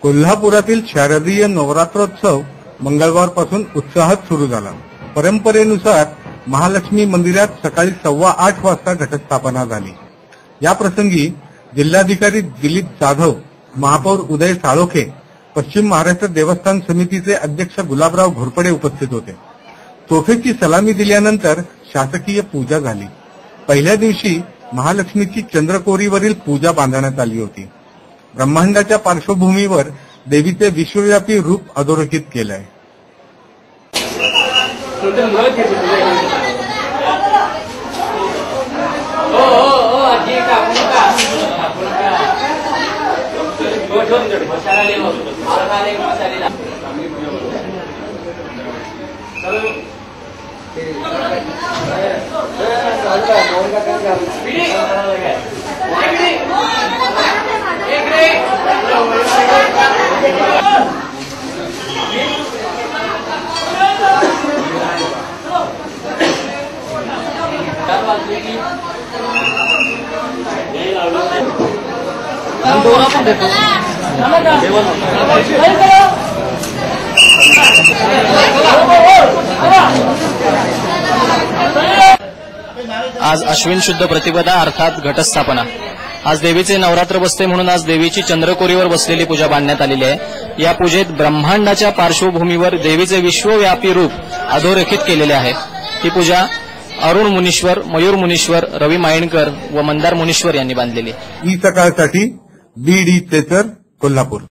कोल्हापुरातील शारदीय नवरात्रोत्सव मंगळवारपासून उत्साहात सुरू झाला। परंपरेनुसार महालक्ष्मी मंदिरात सकाळी 8:15 वाजता घटस्थापना झाली। या प्रसंगी जिल्हाधिकारी दिलीप जाधव, महापौर उदय साळोखे, पश्चिम महाराष्ट्र देवस्थान समितीचे अध्यक्ष गुलाबराव घोरपडे उपस्थित होते। तोफेची सलामी दिल्यानंतर शासकीय पूजा झाली। पहिल्या दिवशी महालक्ष्मीची चंद्रकोरीवरील पूजा बांधण्यात आली होती। ब्रह्मांडाच्या पार्श्वभूमीवर देवीचे विश्वव्यापी रूप अधोरेखित केले आहे। आज अश्विन शुद्ध प्रतिपदा अर्थात घटस्थापना। आज देवीचे नवरात्र बसते म्हणून आज देवीची चंद्रकोरीवर बसलेली पूजा बांधण्यात आलेली आहे। या पूजेत ब्रह्मांडाच्या पार्श्वभूमीवर देवीचे विश्वव्यापी रूप अधोरेखित केलेले आहे। ही पूजा अरुण मुनीश्वर, मयूर मुनीश्वर, रवी मायणकर व मंदार मुनीश्वर यांनी बांधलेली। E सकाळसाठी BD चेतर, Kolhapur.